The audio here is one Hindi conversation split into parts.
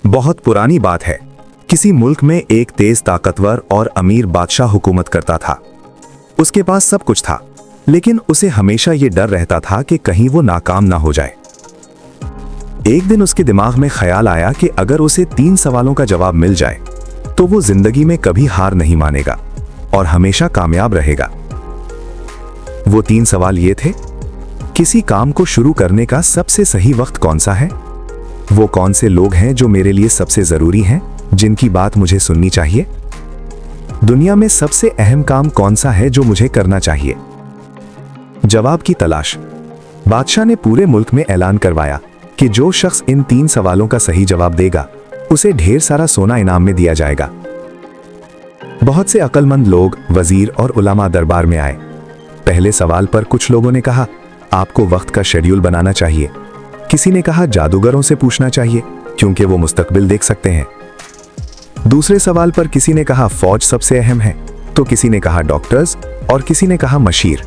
बहुत पुरानी बात है। किसी मुल्क में एक तेज, ताकतवर और अमीर बादशाह हुकूमत करता था। उसके पास सब कुछ था, लेकिन उसे हमेशा ये डर रहता था कि कहीं वो नाकाम ना हो जाए। एक दिन उसके दिमाग में ख्याल आया कि अगर उसे 3 सवालों का जवाब मिल जाए तो वो जिंदगी में कभी हार नहीं मानेगा और हमेशा कामयाब रहेगा। वो 3 सवाल ये थे: किसी काम को शुरू करने का सबसे सही वक्त कौन सा है? वो कौन से लोग हैं जो मेरे लिए सबसे जरूरी हैं, जिनकी बात मुझे सुननी चाहिए? दुनिया में सबसे अहम काम कौन सा है जो मुझे करना चाहिए? जवाब की तलाश। बादशाह ने पूरे मुल्क में ऐलान करवाया कि जो शख्स इन 3 सवालों का सही जवाब देगा उसे ढेर सारा सोना इनाम में दिया जाएगा। बहुत से अक्लमंद लोग, वजीर और उलमा दरबार में आए। पहले सवाल पर कुछ लोगों ने कहा, आपको वक्त का शेड्यूल बनाना चाहिए। किसी ने कहा, जादूगरों से पूछना चाहिए क्योंकि वो मुस्तकबिल देख सकते हैं। दूसरे सवाल पर किसी ने कहा, फौज सबसे अहम है, तो किसी ने कहा डॉक्टर्स और किसी ने कहा मशीर।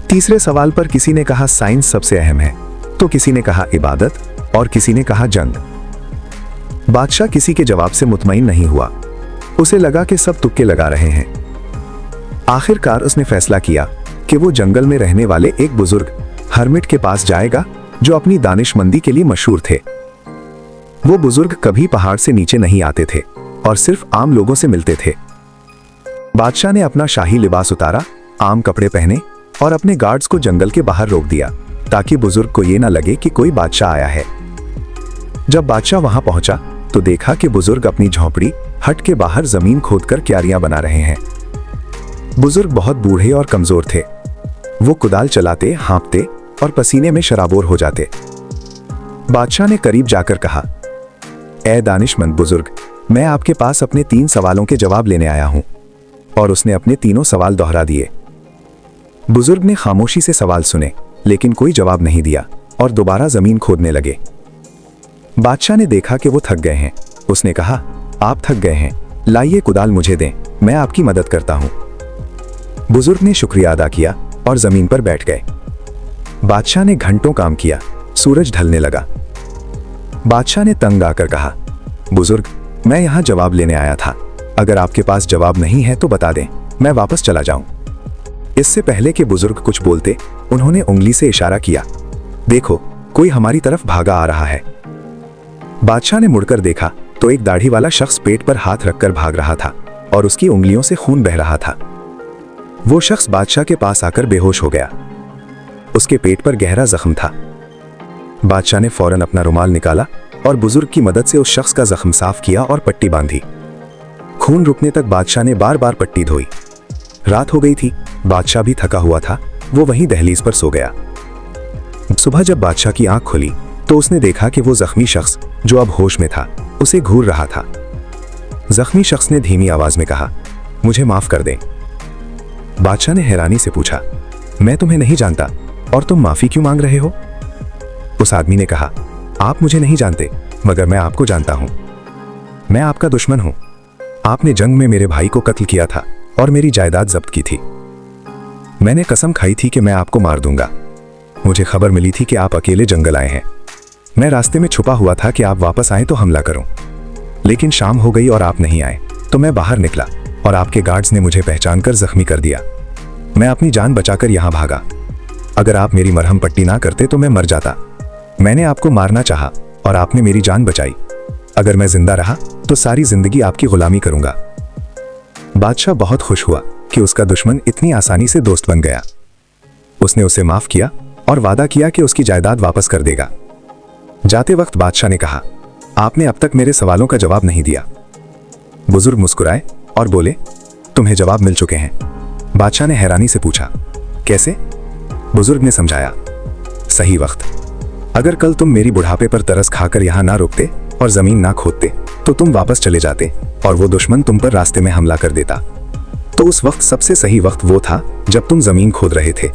तीसरे सवाल पर किसी ने कहा, साइंस सबसे अहम है, तो किसी ने कहा इबादत और किसी ने कहा जंग। बादशाह किसी के जवाब से मुतमईन नहीं हुआ। उसे लगा कि सब तुक्के लगा रहे हैं। आखिरकार उसने फैसला किया कि वो जंगल में रहने वाले एक बुजुर्ग हर्मिट के पास जाएगा जो अपनी दानिशमंदी के लिए मशहूर थे। वो बुजुर्ग कभी पहाड़ से नीचे नहीं आते थे और सिर्फ आम लोगों से मिलते थे। बादशाह ने अपना शाही लिबास उतारा, आम कपड़े पहने और अपने गार्ड्स को जंगल के बाहर रोक दिया ताकि बुजुर्ग को यह ना लगे कि कोई बादशाह आया है। जब बादशाह वहां पहुंचा तो देखा कि बुजुर्ग अपनी झोंपड़ी हट के बाहर जमीन खोदकर क्यारियां बना रहे हैं। बुजुर्ग बहुत बूढ़े और कमजोर थे। वो कुदाल चलाते, हाँफते और पसीने में शराबोर हो जाते। बादशाह ने करीब जाकर कहा, ए दानिशमंद बुजुर्ग, मैं आपके पास अपने 3 सवालों के जवाब लेने आया हूं। और उसने अपने तीनों सवाल दोहरा दिए। बुजुर्ग ने खामोशी से सवाल सुने लेकिन कोई जवाब नहीं दिया और दोबारा जमीन खोदने लगे। बादशाह ने देखा कि वो थक गए हैं। उसने कहा, आप थक गए हैं, लाइए कुदाल मुझे दें, मैं आपकी मदद करता हूं। बुजुर्ग ने शुक्रिया अदा किया और जमीन पर बैठ गए। बादशाह ने घंटों काम किया। सूरज ढलने लगा। बादशाह ने तंग आकर कहा, बुजुर्ग, मैं यहां जवाब लेने आया था। अगर आपके पास जवाब नहीं है तो बता दें, मैं वापस चला जाऊं। इससे पहले कि बुजुर्ग कुछ बोलते, उन्होंने उंगली से इशारा किया, देखो, कोई हमारी तरफ भागा आ रहा है। बादशाह ने मुड़कर देखा तो एक दाढ़ी वाला शख्स पेट पर हाथ रखकर भाग रहा था और उसकी उंगलियों से खून बह रहा था। वो शख्स बादशाह के पास आकर बेहोश हो गया। उसके पेट पर गहरा जख्म था। बादशाह ने फौरन अपना रुमाल निकाला और बुजुर्ग की मदद से उस शख्स का जख्म साफ किया और पट्टी बांधी। खून रुकने तक बादशाह ने बार बार पट्टी धोई। रात हो गई थी। बादशाह भी थका हुआ था। वो वहीं दहलीज पर सो गया। सुबह जब बादशाह की आंख खुली तो उसने देखा कि वो जख्मी शख्स जो अब होश में था उसे घूर रहा था। जख्मी शख्स ने धीमी आवाज में कहा, मुझे माफ कर दें। बादशाह ने हैरानी से पूछा, मैं तुम्हें नहीं जानता और तुम माफी क्यों मांग रहे हो? उस आदमी ने कहा, आप मुझे नहीं जानते मगर मैं आपको जानता हूं। मैं आपका दुश्मन हूं। आपने जंग में मेरे भाई को कत्ल किया था और मेरी जायदाद जब्त की थी। मैंने कसम खाई थी कि मैं आपको मार दूंगा। मुझे खबर मिली थी कि आप अकेले जंगल आए हैं। मैं रास्ते में छुपा हुआ था कि आप वापस आए तो हमला करूं। लेकिन शाम हो गई और आप नहीं आए तो मैं बाहर निकला और आपके गार्ड्स ने मुझे पहचानकर जख्मी कर दिया। मैं अपनी जान बचाकर यहां भागा। अगर आप मेरी मरहम पट्टी ना करते तो मैं मर जाता। मैंने आपको मारना चाहा और आपने मेरी जान बचाई। अगर मैं जिंदा रहा तो सारी जिंदगी आपकी गुलामी करूंगा। बादशाह बहुत खुश हुआ कि उसका दुश्मन इतनी आसानी से दोस्त बन गया। उसने उसे माफ किया और वादा किया कि उसकी जायदाद वापस कर देगा। जाते वक्त बादशाह ने कहा, आपने अब तक मेरे सवालों का जवाब नहीं दिया। बुजुर्ग मुस्कुराए और बोले, तुम्हें जवाब मिल चुके हैं। बादशाह ने हैरानी से पूछा, कैसे? बुजुर्ग ने समझाया, सही वक्त। अगर कल तुम मेरी बुढ़ापे पर तरस खाकर यहां ना रुकते और जमीन ना खोदते तो तुम वापस चले जाते और वो दुश्मन तुम पर रास्ते में हमला कर देता। तो उस वक्त सबसे सही वक्त वो था जब तुम जमीन खोद रहे थे,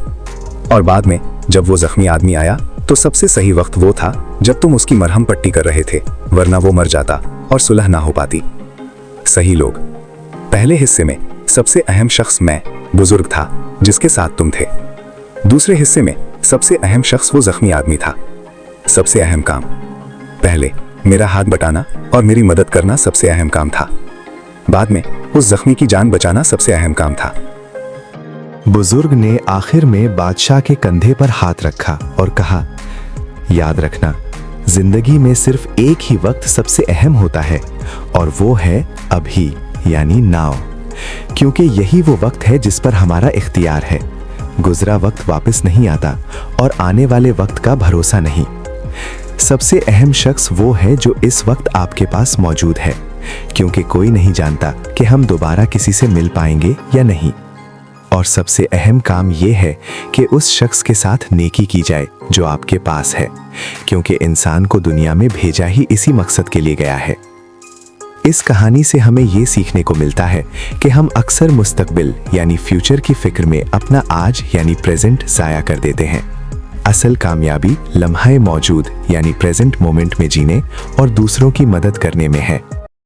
और बाद में जब वो जख्मी आदमी आया तो सबसे सही वक्त वो था जब तुम उसकी मरहम पट्टी कर रहे थे, वरना वो मर जाता और सुलह ना हो पाती। सही लोग। पहले हिस्से में सबसे अहम शख्स मैं, बुजुर्ग था जिसके साथ तुम थे। दूसरे हिस्से में सबसे अहम शख्स वो जख्मी आदमी था। सबसे अहम काम। पहले, मेरा हाथ बटाना और मेरी मदद करना सबसे अहम काम था। बाद में उस जख्मी की जान बचाना सबसे अहम काम था। बुजुर्ग ने आखिर में बादशाह के कंधे पर हाथ रखा और कहा, याद रखना, जिंदगी में सिर्फ एक ही वक्त सबसे अहम होता है और वो है अभी, यानी नाउ, क्योंकि यही वो वक्त है जिस पर हमारा इख्तियार है। गुजरा वक्त वापस नहीं आता और आने वाले वक्त का भरोसा नहीं। सबसे अहम शख्स वो है जो इस वक्त आपके पास मौजूद है, क्योंकि कोई नहीं जानता कि हम दोबारा किसी से मिल पाएंगे या नहीं। और सबसे अहम काम ये है कि उस शख्स के साथ नेकी की जाए जो आपके पास है, क्योंकि इंसान को दुनिया में भेजा ही इसी मकसद के लिए गया है। इस कहानी से हमें ये सीखने को मिलता है कि हम अक्सर मुस्तकबिल यानी फ्यूचर की फिक्र में अपना आज यानी प्रेजेंट ज़ाया कर देते हैं। असल कामयाबी लम्हा मौजूद यानी प्रेजेंट मोमेंट में जीने और दूसरों की मदद करने में है।